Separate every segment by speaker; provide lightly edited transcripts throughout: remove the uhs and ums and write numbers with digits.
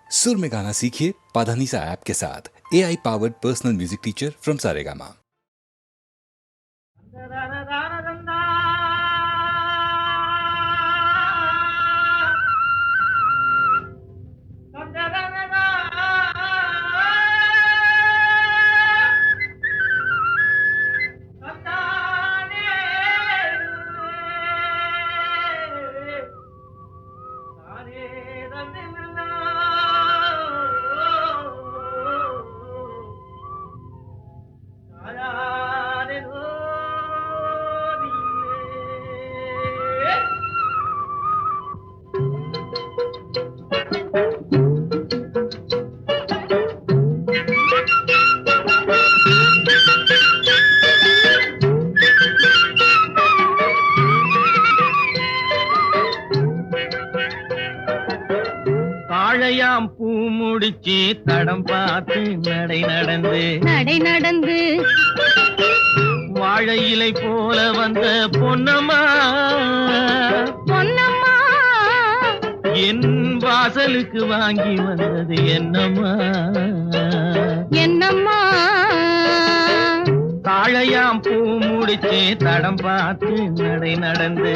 Speaker 1: सुर में गाना सीखिए पाधानीसा ऐप के साथ। AI powered personal music teacher from Saregama.
Speaker 2: காளையாம் பூ முடிச்சு தடம் பார்த்து நடை நடந்து வாழை இலை போல வந்த பொன்னம்மா என் வாசலுக்கு வாங்கி வந்தது என்னம்மா காளையாம் பூ முடிச்சு தடம் பார்த்து நடை நடந்து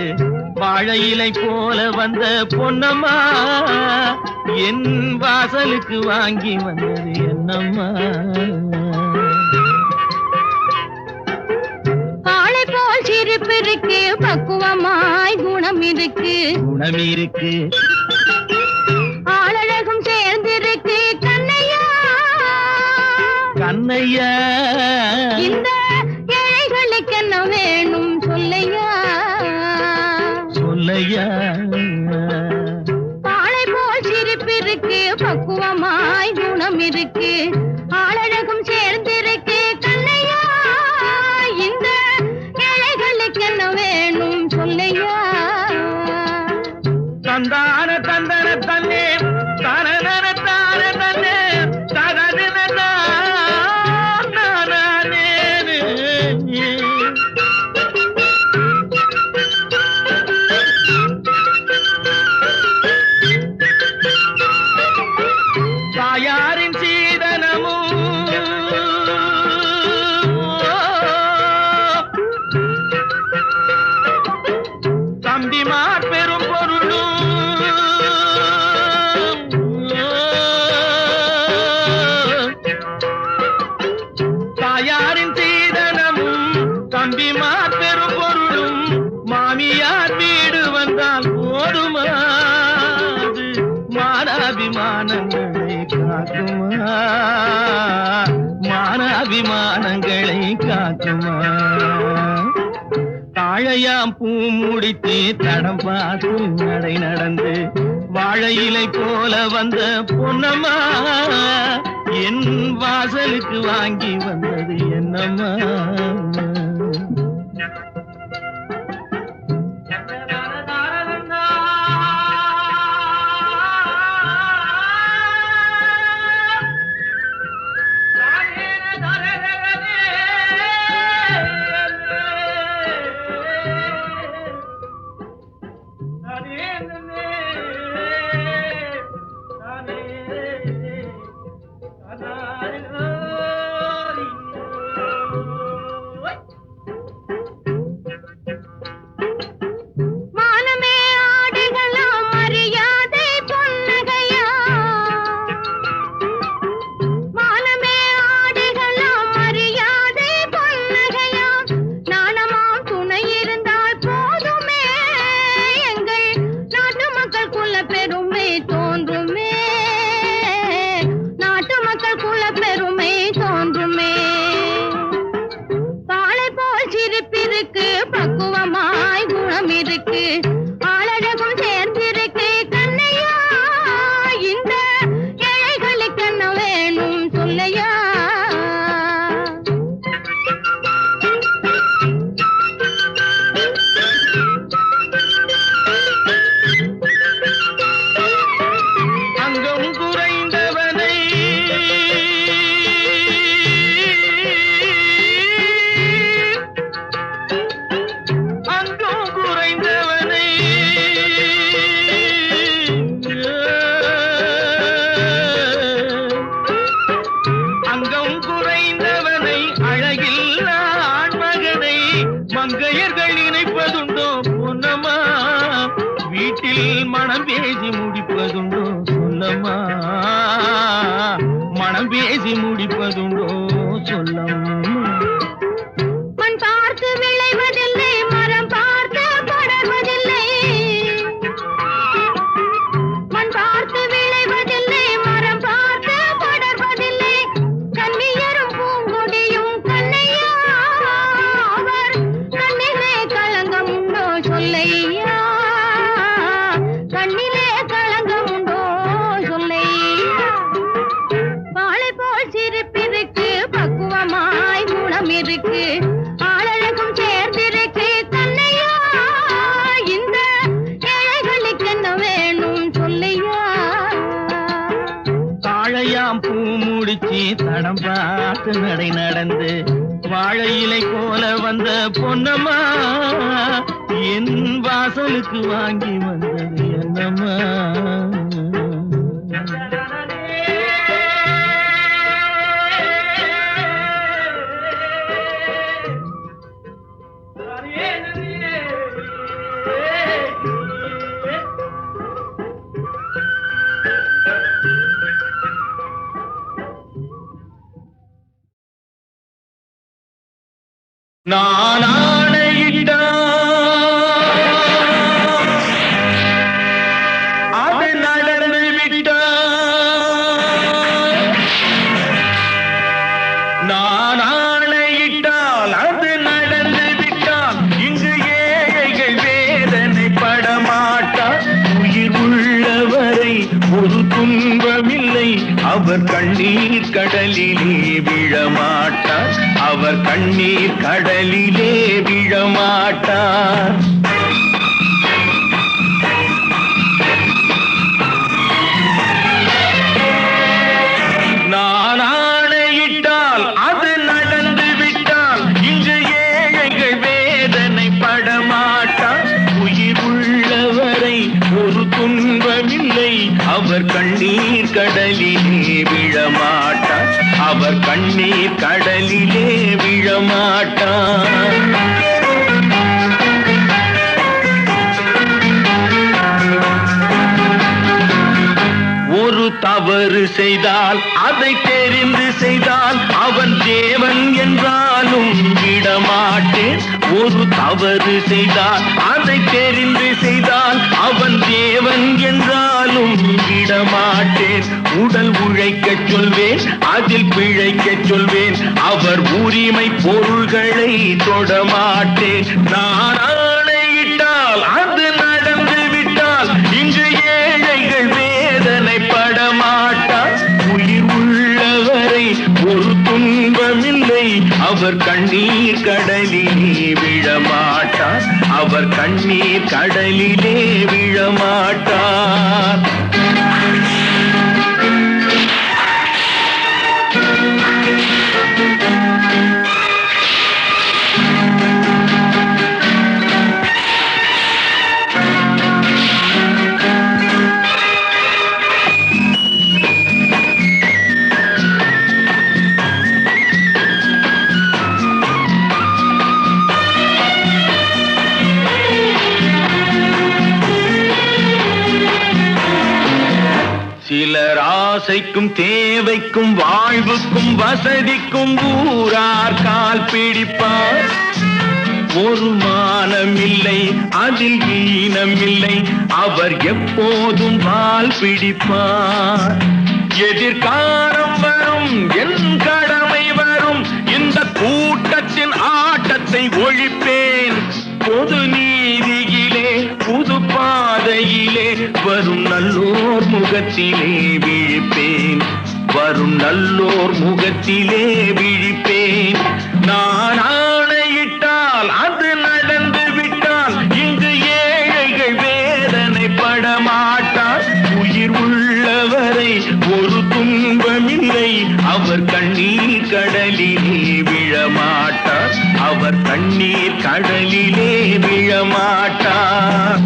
Speaker 2: வாழை இலை போல வந்த பொன்னம்மா என் வாசலுக்கு வாங்கி வந்தது என்னம்மா.
Speaker 3: காளை போல் சிரிப்பு இருக்கு, பக்குவமாய் குணம் இருக்கு, ஆளழகும் சேர்ந்திருக்கு கண்ணையா. இந்த ஏழைகளுக்கு என்ன வேணும் சொல்லையா. காளை போல் சிரிப்பு இருக்கு, பக்குவமாய் குணம் இருக்கு, ஆளழகும் சேர்ந்திருக்கு கண்ணையா. இந்த ஏழைகளுக்கு என்ன வேணும் சொல்லையா.
Speaker 2: தந்தான தந்தன தன்னே தனதன தான தன்னே தகதின தாயாரின் சீதனமும் தம்பிமார் பெரும் பொருளும் தாயாரின் சீதனமும் தம்பிமார் பெரும் பொருளும் மாமியார் வீடு வந்தால் போதுமா. மானாபிமானங்களை காக்குமா, மானாபிமானங்களை காக்குமா. காளையாம் பூ முடித்து தடம் பார்த்து நடை நடந்து வாழை இலை போல வந்த பொன்னம்மா என் வாசலுக்கு வாங்கி வந்தது என்னம்மா. மனம் பேசி முடிப்பதுண்டோ சொல்லம்மா, மனம் பேசி முடிப்பதுண்டோ சொல்லம்மா.
Speaker 3: மண் பார்த்து விளைவதில்லை, மரம் பார்த்து படர்வதில்லை. மண் பார்த்து விளைவதில்லை, மரம் பார்த்து படர்வதில்லை. கண்ணியரும் பூங்கொடியும் கண்ணையா, அவர் கண்ணிலே களங்கம் உண்டோ சொல்லையா, கண்ணிலே களங்கம் உண்டோ சொல்லையா. வாழை போல் சிரிப்பிருக்கு, பக்குவமாய் குணம் இருக்கு, ஆளழகும் சேர்ந்திருக்கு கண்ணையா. இந்த ஏழைகளுக்கு என்ன வேணும் சொல்லையா.
Speaker 2: தாழையாம் பூ முடிச்சு தடம் பார்த்து நடை நடந்து வாழை இலை போல வந்த பொன்னம்மா, என் வாசலுக்கு வாங்கி வந்தது என்னம்மா. நான் ஆணையிட்டா அது நடந்து விட்டா, நான் ஆணையிட்டால் அது நடந்து விட்டால் இங்கு ஏழைகள் வேதனை படமாட்டார். உயிர் உள்ளவரை ஒரு துன்பமில்லை, அவர் கண்ணீர் கடலிலே விழமாட்டார், அவர் கண்ணீர் கடலிலே விழமாட்டார். நான் ஆணையிட்டால் அது நடந்து விட்டால் இங்கு ஏழைகள் வேதனை படமாட்டார். உயிர் உள்ளவரை ஒரு துன்பமில்லை, அவர் கண்ணீர் கடலிலே விழமாட்டார், அவர் கண்ணீர் கடலிலே விழமாட்டார். ஒரு தவறு செய்தால் அதை தெரிந்து செய்தால் அவன் தேவன் என்றாலும் விடமாட்டேன். ஒரு தவறு செய்தால் அதை தெரிந்து செய்தால் அவன் தேவன் என்றாலும் விடமாட்டேன். உடல் உழைக்கச் சொல்வேன், அதில் பிழைக்கச் சொல்வேன், அவர் உரிமை பொருள்களை தொடமாட்டேன். நான் ஆணையிட்டால் அது நடந்து விட்டால் இங்கு ஏழைகள் வேதனை படமாட்டார். உயிர் உள்ளவரை ஒரு துன்பமில்லை, அவர் கண்ணீர் கடலிலே விழமாட்டார், அவர் கண்ணீர் கடலிலே விழமாட்டார். சிலர் ஆசைக்கும் தேவைக்கும் வாழ்வுக்கும் வசதிக்கும் ஊரார் கால் பிடிப்பார். ஒரு மானம் இல்லை, அதில் ஈனம் இல்லை, அவர் எப்போதும் வால் பிடிப்பார். எதிர்காலம் வரும், என் கடமை வரும், இந்த கூட்டத்தின் ஆட்டத்தை ஒழிப்பேன். பொது நீதியிலே புது பாதையிலே வரும் நல்லோர் முகத்திலே விழிப்பேன், வரும் நல்லோர் முகத்திலே விழிப்பேன். நான் ஆணையிட்டால் அது நடந்து விட்டால் இங்கு ஏழைகள் வேதனை படமாட்டார். உயிர் உள்ளவரை ஒரு துன்பமில்லை, அவர் கண்ணீர் கடலிலே விழமாட்டார், அவர் கண்ணீர் கடலிலே விழமாட்டார்.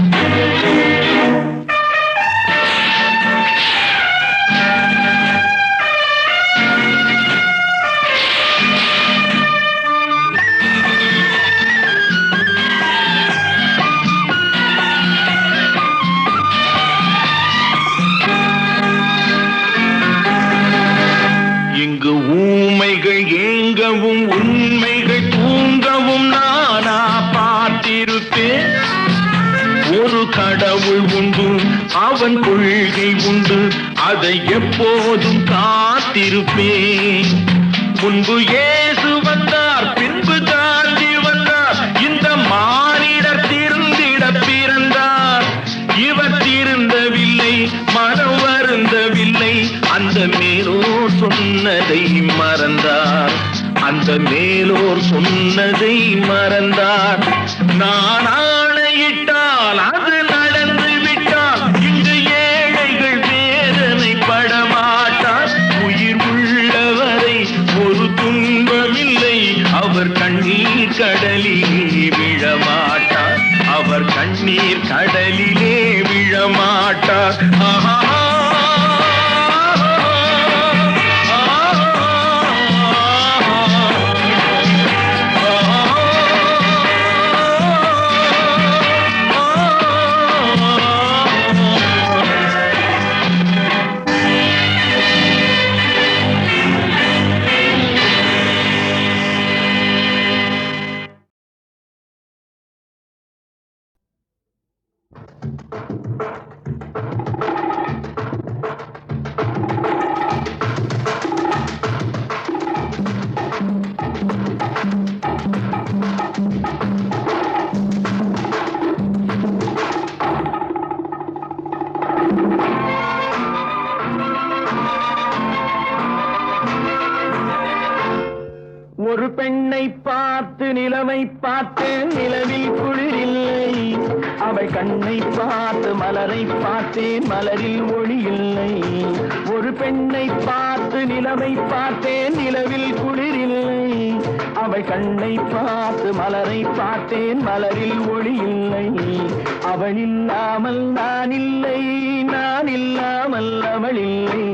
Speaker 2: கொள்கை உண்டு, அதை எப்போதும் காத்திருப்பேன். முன்பு இயேசு வந்தார், பின்பு காந்தி வந்தார், இந்த மானிடர் திருந்திட பிறந்தார். இவர் திருந்தவில்லை, மனம் வருந்தவில்லை, அந்த மேலோர் சொன்னதை மறந்தார். அந்த மேலோர் சொன்னதை மறந்தார். நான் ஆணையிட்டால் அது நடந்து விட்டால் இன்று ஏழைகள் வேதனை படமாட்டார். உயிர் உள்ளவரை ஒரு துன்பமில்லை, அவர் கண்ணீர் கடலிலே விழமாட்டார். அவர் கண்ணீர் கடலிலே விழமாட்டார். ஆஹா. ஒரு பெண்ணை பார்த்து நிலவை பார்த்தேன், நிலவில் குளிரில்லை. அவள் கண்ணை பார்த்து மலரை பார்த்தேன், மலரில் ஒளி இல்லை. ஒரு பெண்ணை பார்த்து நிலவை பார்த்தேன், நிலவில் குளிரில்லை. அவள் கண்ணை பார்த்து மலரை பார்த்தேன், மலரில் ஒளி இல்லை. அவள் இல்லாமல் நான் இல்லை, நான் இல்லாமல் அவள் இல்லை.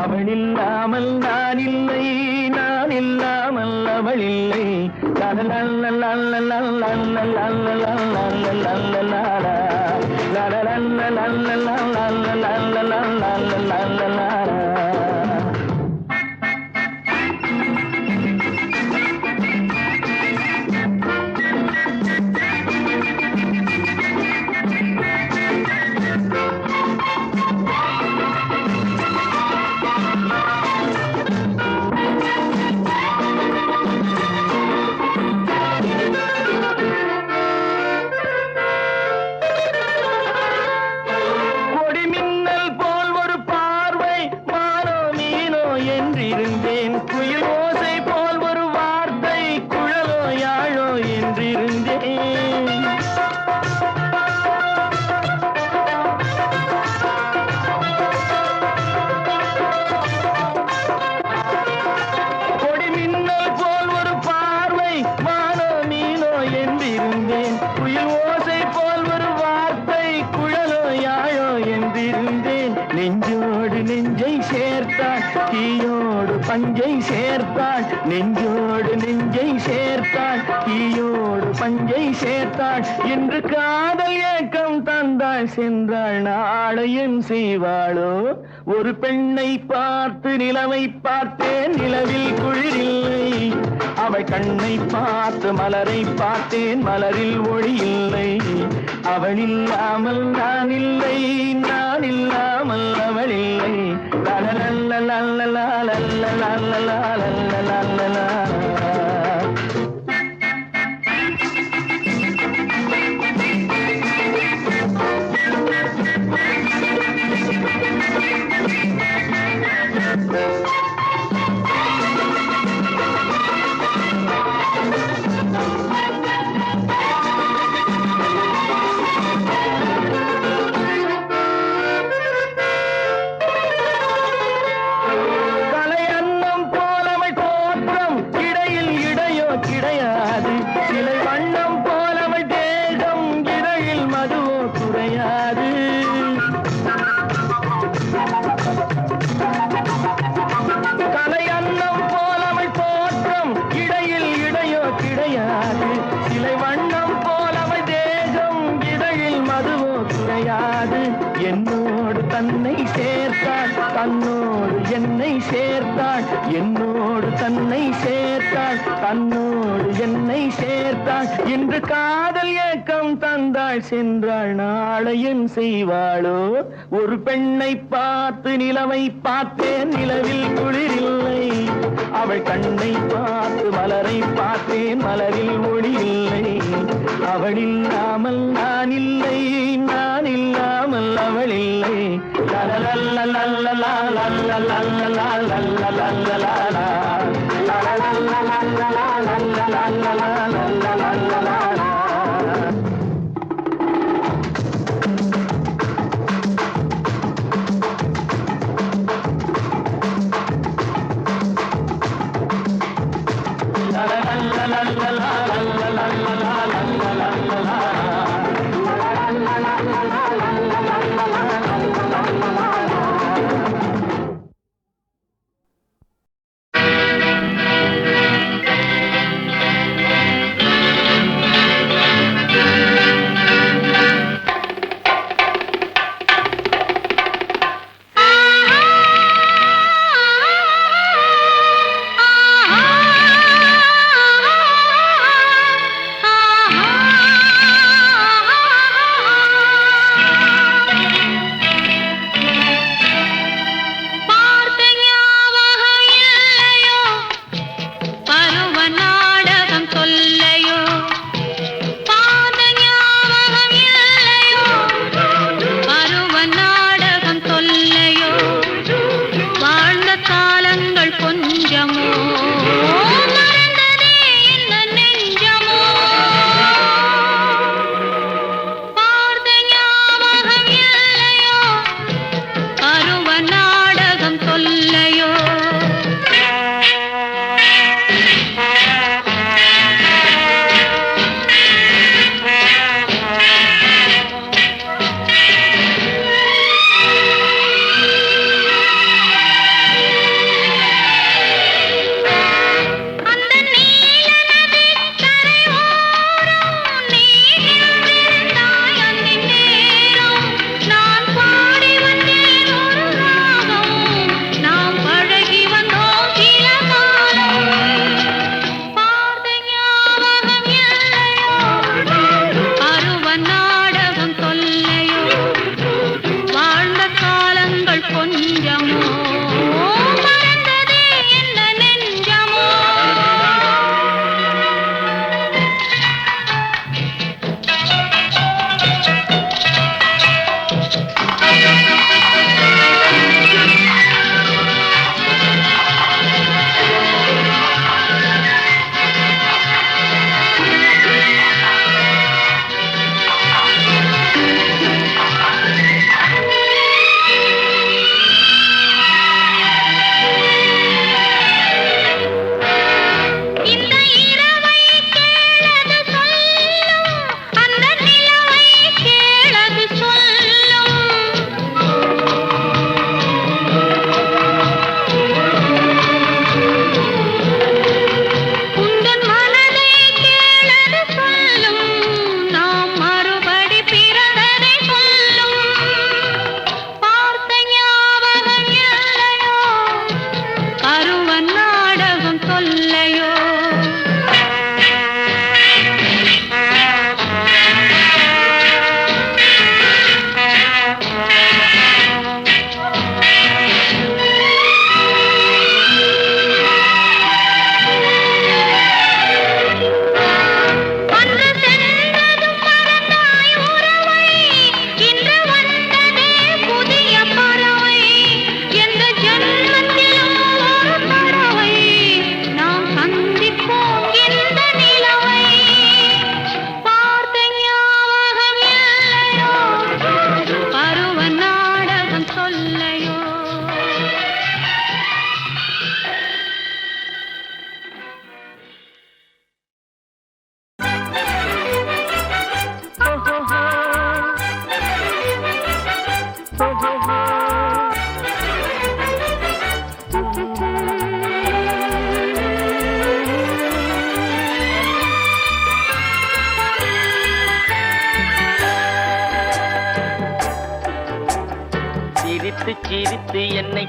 Speaker 2: அவள் இல்லாமல் நான் இல்லை, நான் இல்லாமல் அவள் இல்லை. நெஞ்சோடு நெஞ்சை சேர்த்தாள், தீயோடு பஞ்சை சேர்த்தாள். நெஞ்சோடு நெஞ்சை சேர்த்தாள், தீயோடு பஞ்சை சேர்த்தாள். இன்று காதல் ஏக்கம் தந்தாள், சென்றாள், நாளையும் செய்வாளோ. ஒரு பெண்ணை பார்த்து நிலவை பார்த்தேன், நிலவில் குளிரில்லை. அவள் கண்ணை பார்த்து மலரை பார்த்தேன், மலரில் ஒளி இல்லை. அவள் இல்லாமல் நான் இல்லை, நான் இல்லாமல் அவள் இல்லை. கலை அன்னம் போல தன்னோடு என்னை சேர்த்தாள் என்னோடு தன்னை சேர்த்தாள் தன்னோடு என்னை சேர்த்தாள் இன்று காதல் ஏக்கம் தந்தாள் சென்றாள் நாளை என் செய்வாளோ ஒரு பெண்ணை பார்த்து நிலவை பார்த்தேன் நிலவில் குளிரில்லை அவள் கண்ணை பார்த்து மலரை பார்த்தேன் மலரில் ஒளி இல்லை அவள் இல்லாமல் நான் இல்லை நான் இல்லாமல் அவள் இல்லை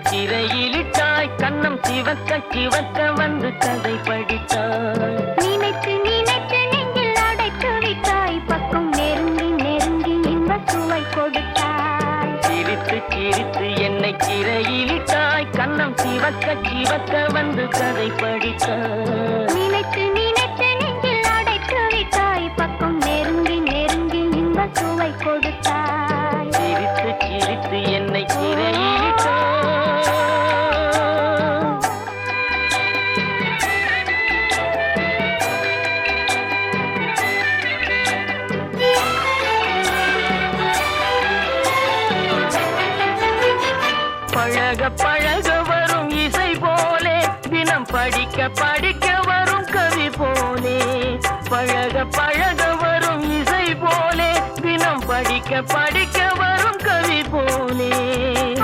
Speaker 2: சிறையிலிட்டாய் கண்ணம் சிவக்க சிவக்க வந்து கதை படித்தாய்
Speaker 3: நினைத்து நினைத்து நெஞ்சில் அடைத்து விட்டாய் பக்கம் நெருங்கி நெருங்கி இன்ப சுவை கொடுத்தாய்
Speaker 2: சிரித்து சிரித்து என்னை சிறையிலிட்டாய் கண்ணம் சிவக்க சிவக்க வந்து கதை படித்தாய்
Speaker 3: நினைத்து நினைத்து நெஞ்சில் அடைத்து விட்டாய் பக்கம் நெருங்கி நெருங்கி இன்ப சுவை கொடுத்தாய்
Speaker 2: சிரித்து சிரித்து என்னை சிறையிலிட்டாய் பழக பழக வரும் இசை போலே தினம் படிக்க படிக்க வரும் கவி போலே பழக பழக வரும் இசை போலே தினம் படிக்க படிக்க வரும் கவி போலே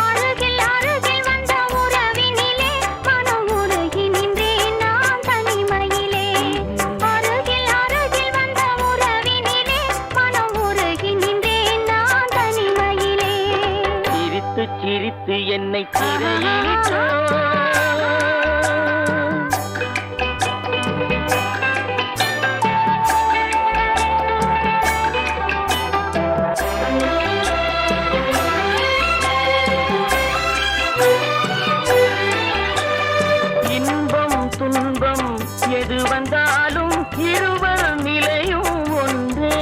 Speaker 3: அருகில் அருகில் வந்த உறவினிலே மனம் உருகி நின்றேன் நான் தனிமையிலே அருகில் அருகில் வந்த உறவினிலே மனம் உருகி நின்றேன் நான் தனிமையிலே
Speaker 2: சிரித்து சிரித்து என்னை சிறையிலிட்டாய் இன்பம் துன்பம் எது வந்தாலும் இருவர் நிலையும் ஒன்றே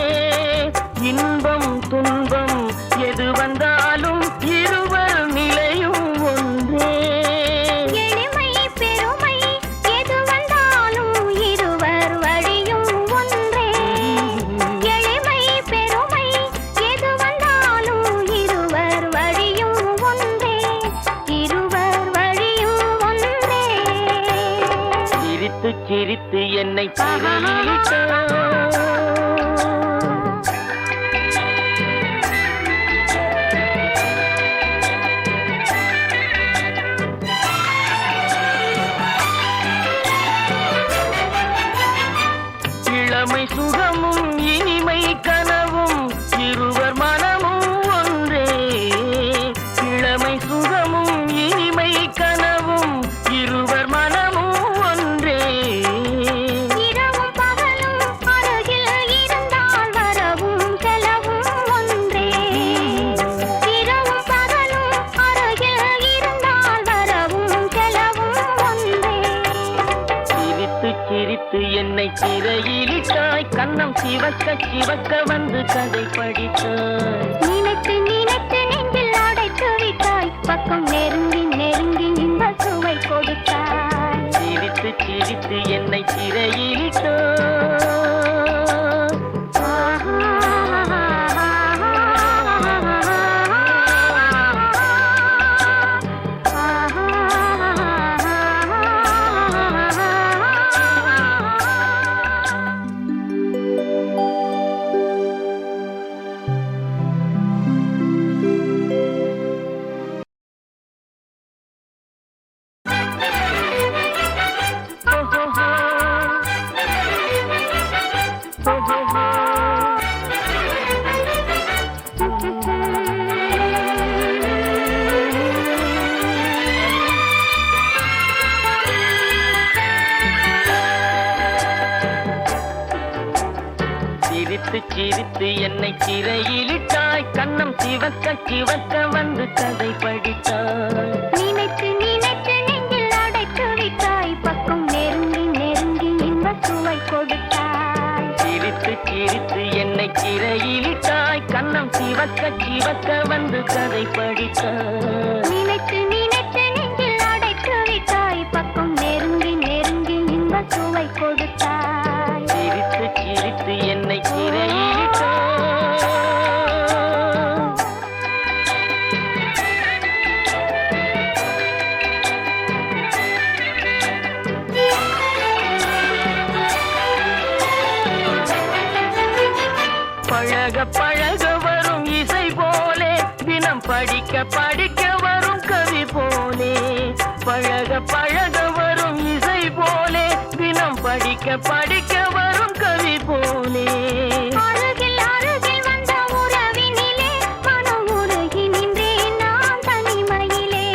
Speaker 2: இன்பம் துன்பம் எது வந்தாலும் இருவர் நிலையும் ஒன்றே
Speaker 3: எளிமை பெருமை எது வந்தாலும் இருவர் வழியும் ஒன்றே எளிமை பெருமை எது வந்தாலும் இருவர் வழியும் ஒன்றே இருவர் வழியும் ஒன்றே
Speaker 2: சிரித்து சிரித்து என்னை சிறையிலிட்டாய் இளமை சுகமும் இனிமை கனவும் இருவர் மனமும் ஒன்றே இளமை சுகமும் இனிமை கனவும் இருவர் மனமும் ஒன்றே
Speaker 3: இரவும் பகலும் அருகில் இருந்தால் வரவும் செலவும் ஒன்றே இரவும் பகலும் அருகில் இருந்தால் வரவும் செலவும் ஒன்றே
Speaker 2: சிரித்து சிரித்து என்னை சிறையிலிட்டாய் கண்ணம் சிவக்க சிவக்க வந்து கதை படித்தாய்
Speaker 3: நினைத்து நினைத்து நெஞ்சில் அடைத்து விட்டாய் பக்கம் நெருங்கி நெருங்கி இன்ப சுவை கொடுத்தாய்
Speaker 2: சிரித்து சிரித்து என்னை சிறையிலிட்டாய் சிரித்து சிரித்து என்னை சிறையிலிட்டாய் கண்ணம் சிவக்க சிவக்க வந்து கதை படித்தாய்
Speaker 3: நினைத்து நினைத்து நெஞ்சில் அடைத்து விட்டாய் பக்கம் நெருங்கி நெருங்கி இன்ப சுவை கொடுத்தாய்
Speaker 2: சிரித்து சிரித்து என்னை சிறையிலிட்டாய் கண்ணம் சிவக்க சிவக்க வந்து கதை படித்தாய்
Speaker 3: நினைத்து நினைத்து நெஞ்சில் அடைத்து விட்டாய் பக்கம் நெருங்கி நெருங்கி இன்ப சுவை கொடுத்தாய்
Speaker 2: சிரித்து சிரித்து என்னை சிறையிலிட்டாய் பழக பழக வரும் இசை போலே தினம் படிக்க படிக்க வரும் கவி போலே பழக பழக வரும் இசை போலே தினம் படிக்க படிக்க வரும் கவி போலே
Speaker 3: அருகில் அருகில் வந்த உறவினிலே மனம் உருகி நின்றேன் நான் தனிமையிலே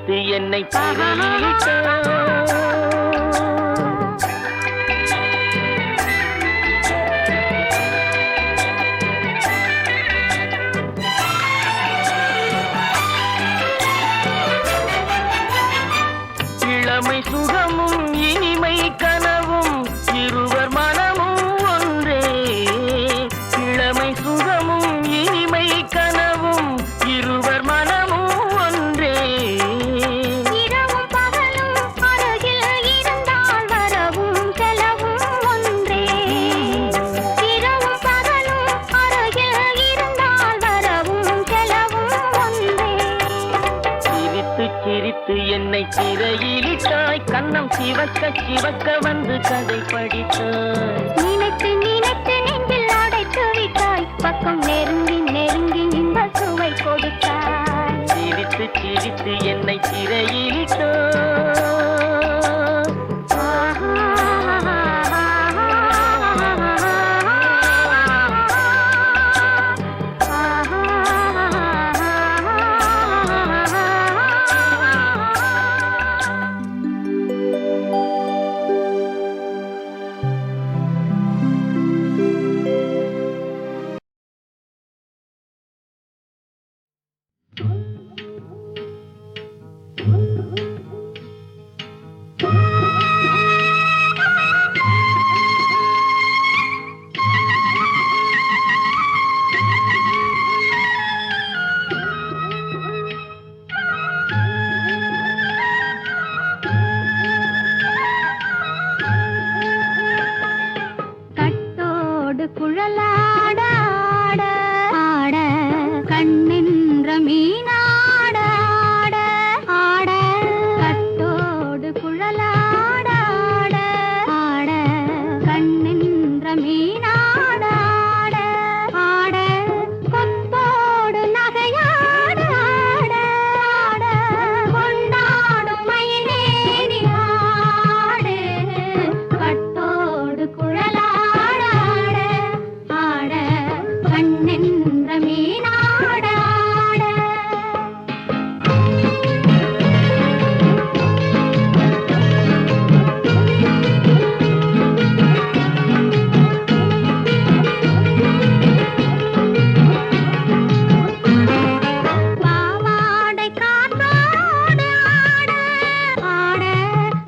Speaker 2: சிரித்து என்னை சிறையிலிட்டாய். இளமை சுகமும் இனிமை கனவும் இருவர் மனமும் ஒன்றே. இளமை சுகமும் இனிமை கனவும் இருவர் மனமும் ஒன்றே.
Speaker 3: இரவும் பகலும் அருகில் இருந்தால் வரவும் செலவும் ஒன்றே. இரவும் பகலும் அருகில் இருந்தால் வரவும் செலவும் ஒன்றே.
Speaker 2: சிரித்து சிரித்து என்னை சிறையிலிட்டாய். கண்ணம் சிவக்க சிவக்க வந்து கதை படித்தாய்.
Speaker 3: நினைத்து நினைத்து நெஞ்சில் அடைத்து விட்டாய். பக்கம் நெருங்கி நெருங்கி இன்ப சுவை கொடுத்தாய்.
Speaker 2: சிரித்து சிரித்து என்னை சிறையிலிட்டாய்.
Speaker 3: குழலாட ஆட ஆட கண்ணென்ற மீனாட ஆட ஆட கட்டோடு குழலாட ஆட ஆட கண்ணென்ற மீனாட ஆட ஆட கொத்தோடு நகையாட ஆட ஆட கொண்டாடும் மயிலேறி ஆடு கட்டோடு குழலாட கண்ணென்ற மீனாட ஆட. பாவாடை காற்றோடு ஆட ஆட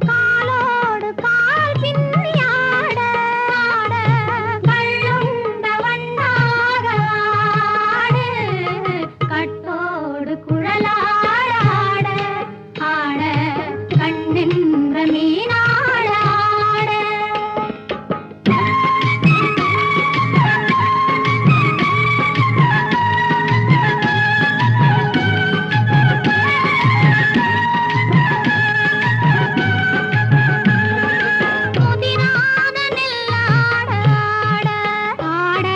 Speaker 3: காலோடு கால் பின்னி ஆட ஆட கள்ளுண்ட வண்ணாக ஆடு கட்டோடு குழலாட ஆட ஆட கண்ணென்ற மீனாட ஆட. முதிராத நெல்லாட ஆட ஆட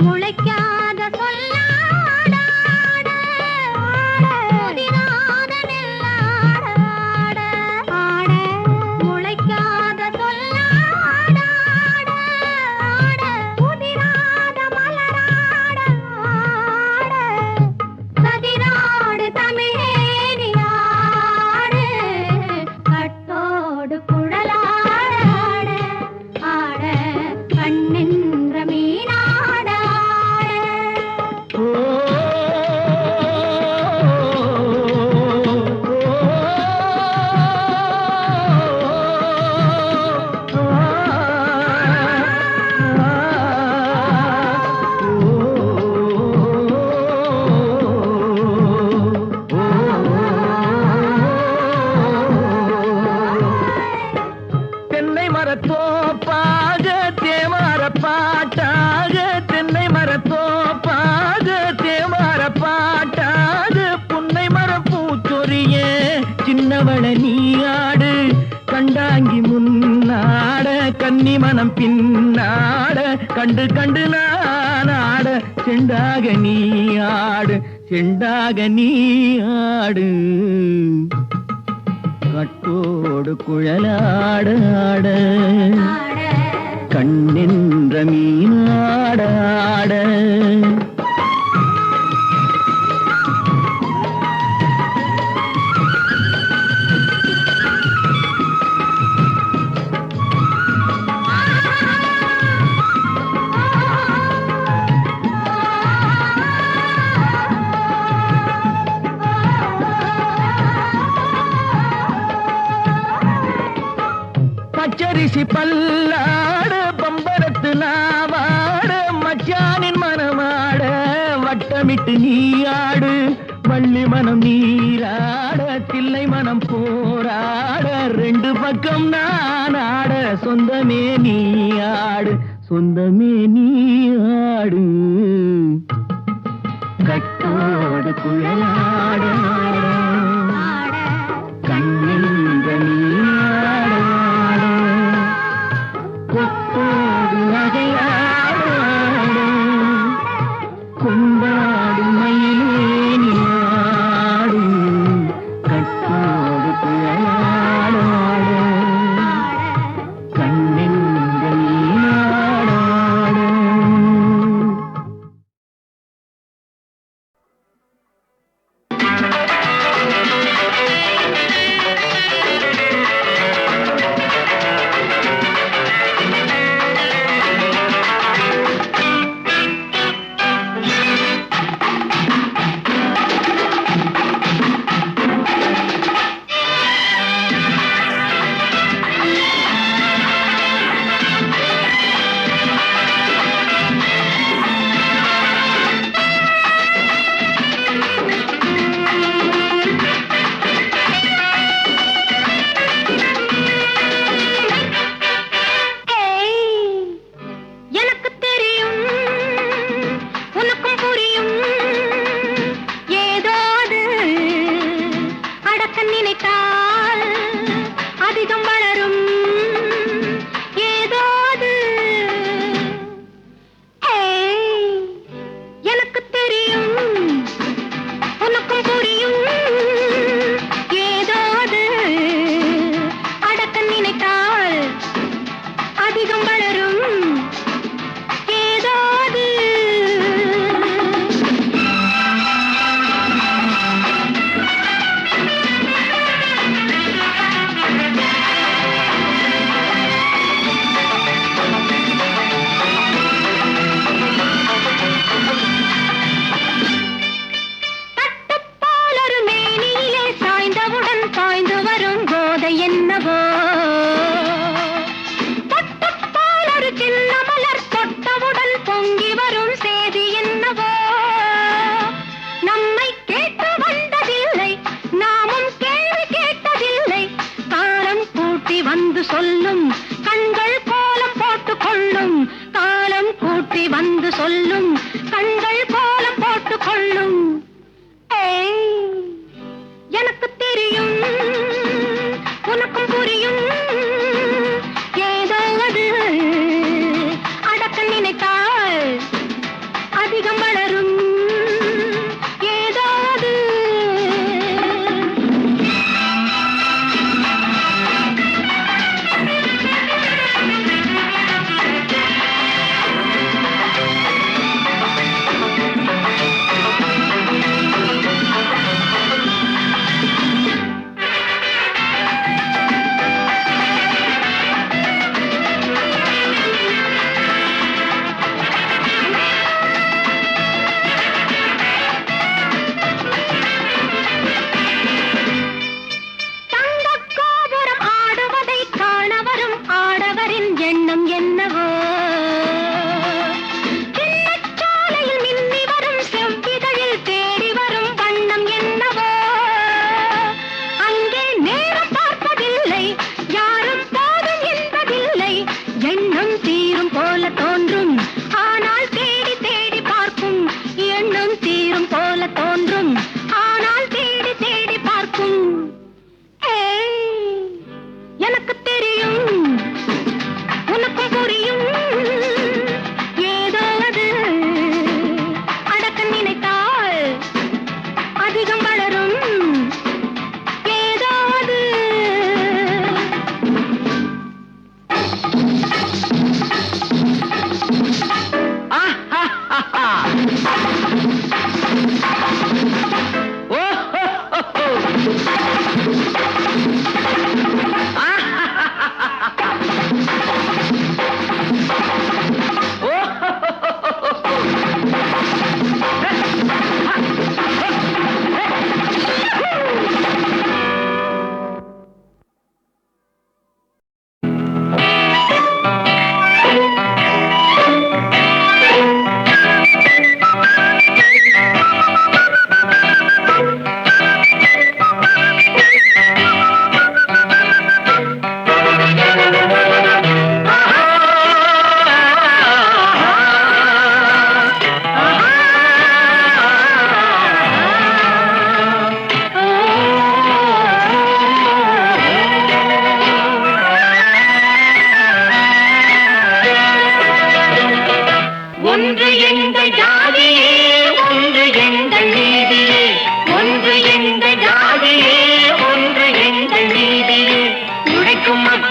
Speaker 3: முளைக்காத சொல்லாட ஆட ஆட முதிராத நெல்லாட ஆட ஆட முளைக்காத சொல்லாட ஆட ஆட முதிராத மலராட ஆட கதிராடு தமிழேறி ஆடு கட்டோடு குழலாட ஆட ஆட கண்ணென்ற மீனாட ஆட.
Speaker 2: தென்னை மரத்தோப்பாக தேமார பாட்டாக தென்னை மரத்தோப்பாக தேமார பாட்டாக புன்னை மரம் பூச்சொரிய சின்னவள நீயாடு கண்டாங்கி முன்னாட கன்னி மனம் பின்னாட கண்டு கண்டு நானாட செண்டாக நீயாடு செண்டாக நீயாடு கட்டோடு குழலாட ஆட கண்ணென்ற மீனாட ஆட. பச்சரிசி பல்லாட பம்பரத்து நாவாட மச்சானின் மனமாட வட்டமிட்டு நீயாடு வள்ளி மனம் நீராட தில்லை மனம் போராட ரெண்டு பக்கம் நான் ஆட சொந்தமே நீயாடு சொந்தமே நீயாடு கட்டோடு குழலாட கண்ணின்ற நீயாட கொத்தோடு நகையாட கொண்டாடு மயிலேனியாடு கட்டோடு குழலாட கண்ணின்ற நீயாட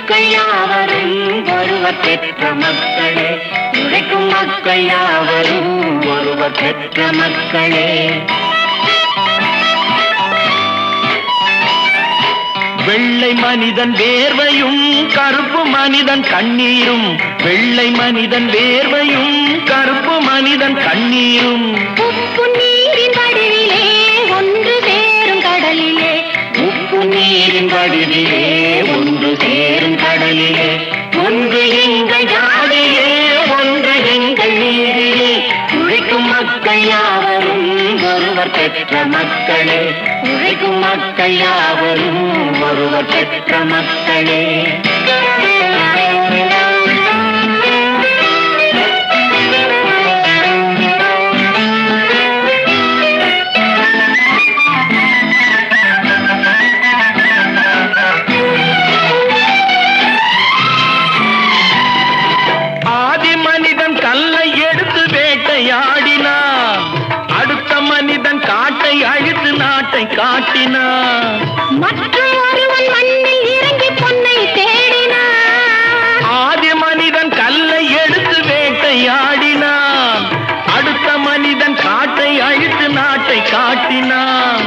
Speaker 2: மக்கள் யாவரும் ஒருவர் பெற்ற மக்களே, உழைக்கும் மக்கள் யாவரும் ஒருவர் பெற்ற மக்களே. வெள்ளை மனிதன் வேர்வையும் கருப்பு மனிதன் கண்ணீரும், வெள்ளை மனிதன் வேர்வையும் கருப்பு மனிதன் கண்ணீரும்.
Speaker 3: உப்பு நீரின் வடிவிலே ஒன்று சேரும் கடலிலே,
Speaker 2: உப்பு நீரின் வடிவிலே ஒன்று சேரும் கடலிலே, ஒன்று எங்கள் ஜாதியே ஒன்று எங்கள் நீதியே, உழைக்கும் மக்கள் யாவரும் ஒருவர் பெற்ற மக்களே, உழைக்கும் மக்கள் யாவரும் ஒருவர் பெற்ற மக்களே. ஆதி மனிதன் கல்லை எடுத்து வேட்டையாடினான், அடுத்த மனிதன் காட்டை அழித்து நாட்டை காட்டினான்.
Speaker 3: மற்றும் ஒருவன் மண்ணில் இறங்கி பொன்னை தேடினான்.
Speaker 2: ஆதி மனிதன் கல்லை எடுத்து வேட்டையாடினான், அடுத்த மனிதன் காட்டை அழித்து நாட்டை காட்டினான்.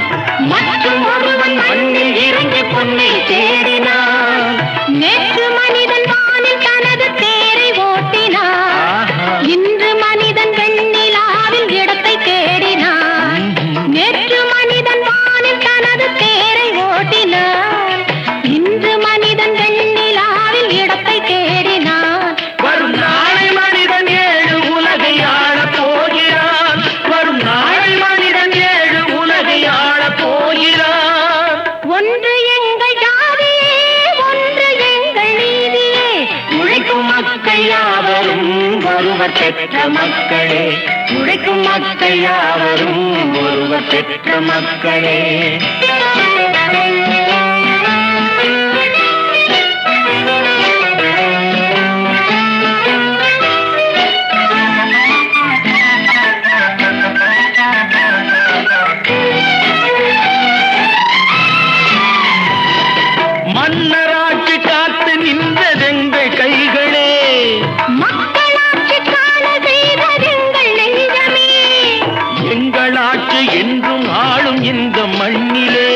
Speaker 2: மற்றும் ஒருவன் மண்ணில் இறங்கி பொன்னை தேடினான்.
Speaker 3: நேற்று மனிதன் வானில் தனது தேரை ஓட்டினான், இன்று மனிதன் வெண்ணிலாவில் இடத்தை தேடினான். நேற்று மனிதன் வானில் தனது தேரை ஓட்டினான், இன்று மனிதன் வெண்ணிலாவில் இடத்தை தேடினான்.
Speaker 2: வரும் நாளை மனிதன் ஏழு உலகை ஆளப் போகிறான், வரும் நாளை மனிதன் ஏழு உலகை ஆளப் போகிறான்.
Speaker 3: ஒன்று எங்கள் ஜாதியே ஒன்று எங்கள் நீதியே,
Speaker 2: உழைக்கும் மக்கள் யாவரும் ஒருவர் பெற்ற மக்களே, உழைக்கும் மக்கள் யாவரும் ஒருவர் பெற்ற மக்களே. மன்னராட்சி காத்து நின்றதெங்கள் கைகளே,
Speaker 3: மக்களாட்சி காண செய்வதெங்கள் நெஞ்சமே.
Speaker 2: எங்கள் ஆட்சி என்றும் ஆளும் இந்த மண்ணிலே.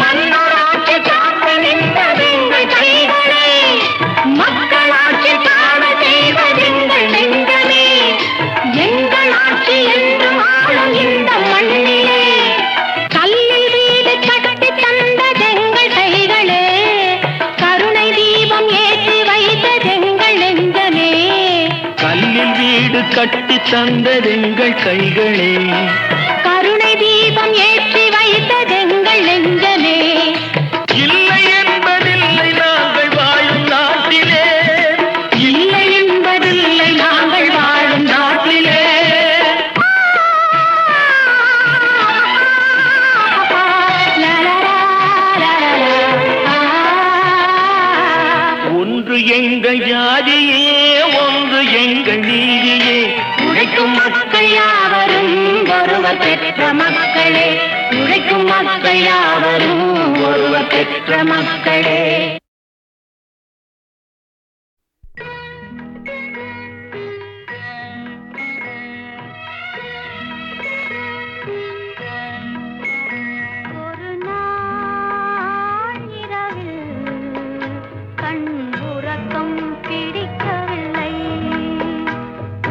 Speaker 2: மன்னராட்சி காத்து நின்றதெங்கள் கைகளே,
Speaker 3: மக்களாட்சி காண செய்வதெங்கள் நெஞ்சமே. எங்கள் ஆட்சி என்றும் ஆளும் இந்த மண்ணிலே. கல்லில் வீடு கட்டி தந்ததெங்கள் கைகளே, கருணை தீபம் ஏற்றி வைத்ததெங்கள் நெஞ்சமே.
Speaker 2: கல்லில் வீடு கட்டி தந்ததெங்கள் கைகளே,
Speaker 3: கருணை தீபம் ஏற்றி வைத்ததெங்கள் நெஞ்சமே.
Speaker 2: இல்லை என்பதில்லை நாங்கள் வாழும் நாட்டிலே,
Speaker 3: இல்லை என்பதில்லை நாங்கள் வாழும் நாட்டிலே.
Speaker 2: ஒன்று எங்கள் ஜாதியே ஒன்று எங்கள் நீதியே,
Speaker 3: உழைக்கும் மக்கள் யாவரும் ஒருவர் பெற்ற மக்களே, உழைக்கும் மக்கள் யாவரும் ஒருவர் பெற்ற மக்களே. ஒரு நாள் இரவில் கண் உறக்கம் பிடிக்கவில்லை,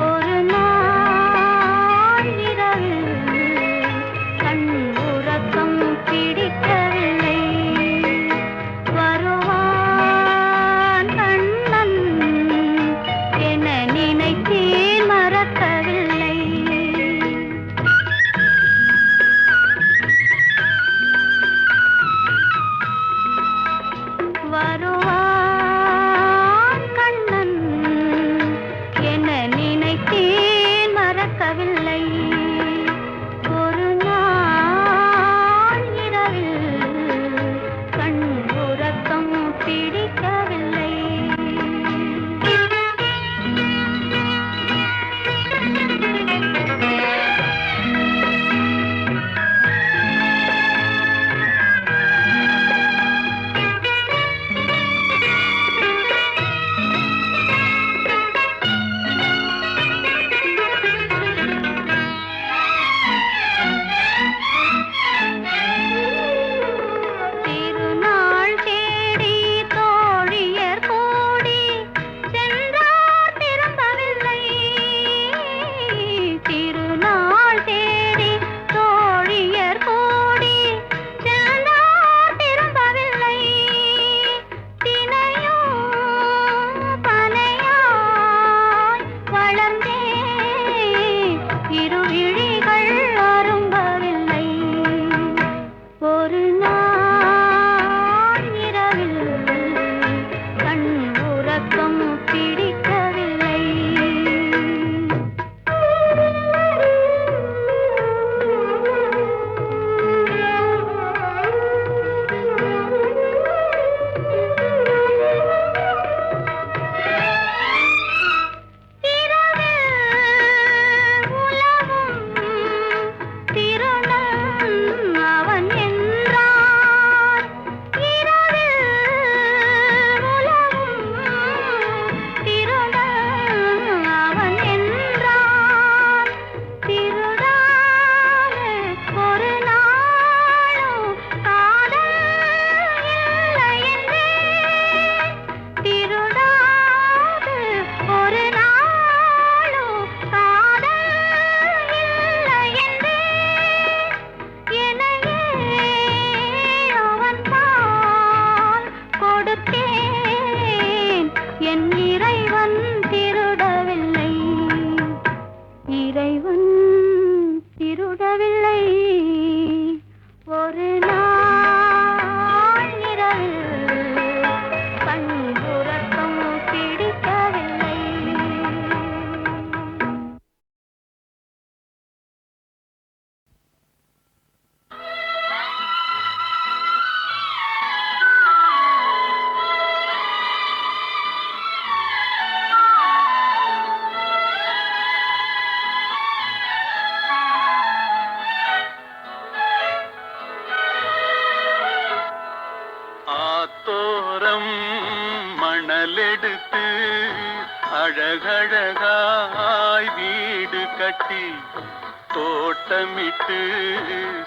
Speaker 3: ஒரு நாள் இரவில் கண் உறக்கம் பிடிக்கவில்லை. வருவான்
Speaker 4: எடுத்து அழகழகாய் வீடு கட்டி தோட்டமிட்டு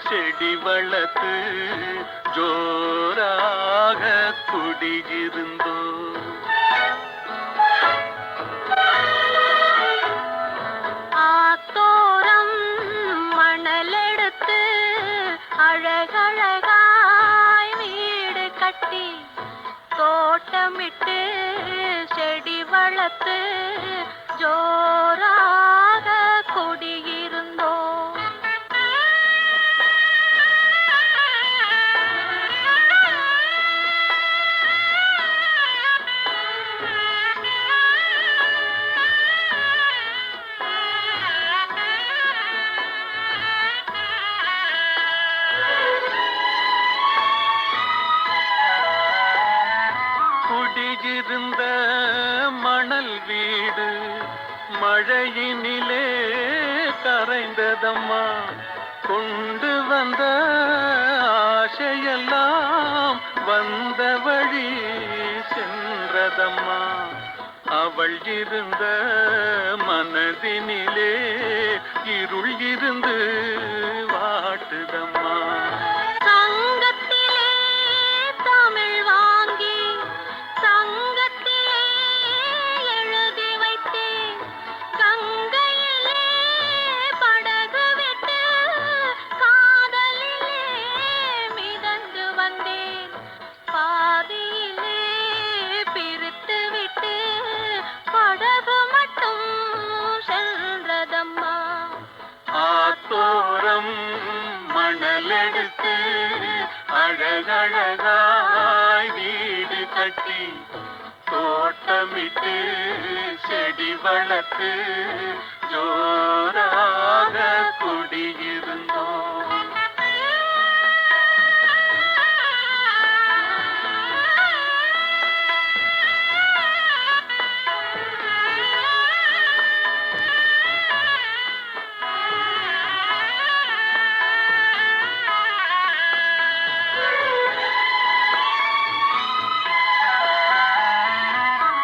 Speaker 4: செடி வளர்த்து ஜோராக குடியிருந்தோம்.
Speaker 3: ஆத்தோரம் மணலெடுத்து அழகழகாய் வீடு கட்டி தோட்டமிட்டு செடி வளர்த்து ஜோராக குடியிருந்தோம்.
Speaker 4: குடியிருந்த மணல் வீடு மழையினிலே கரைந்ததம்மா. கொண்டு வந்த ஆசையெல்லாம் வந்த வழி சென்றதம்மா. அவள் இருந்த மனதினிலே இருள் இருந்து வாட்டுதம்மா.
Speaker 3: சங்கத்திலே தமிழ் வாங்கி சங்கத்திலே எழுதி வைத்தேன். கங்கையிலே படகு விட்டு காதலிலே மிதந்து வந்தேன். பாதியிலே பிரித்து விட்டு படகு மட்டும் சென்றதம்மா.
Speaker 4: ஆத்தோரம் மணலெடுத்து அழகழகாய் வீடு கட்டி தோட்டமிட்டு செடி வளர்த்து ஜோராக குடியிருந்தோம்.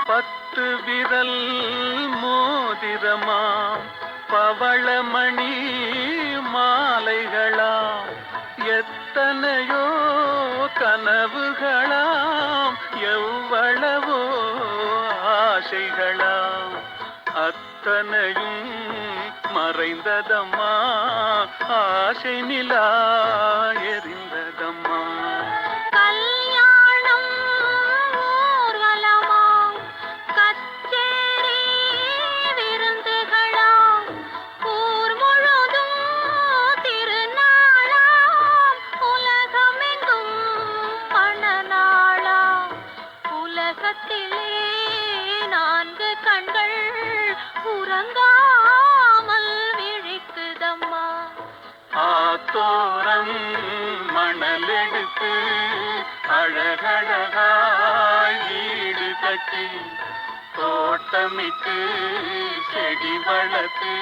Speaker 4: பத்து விரல் மோதிரமாம் பவளமணி மாலைகளாம் எத்தனையோ கனவுகளாம் எவ்வளவோ ஆசைகளாம் அத்தனையும் மறைந்ததம்மா. ஆசை நிலா எரிந்ததம்மா.
Speaker 3: கல்யாணம் ஊர்வலமாம் கச்சேரி விருந்துகளாம் ஊர் முழுதும் திருநாளாம் உலகமெங்கும் பணநாளாம். உலகத்திலே 4 கண்கள் உறங்காமல் விழிக்குதம்மா.
Speaker 4: ஆத்தோரம் மணலெடுத்து அழகழகாய் வீடு கட்டி தோட்டமிட்டு செடி வளர்த்து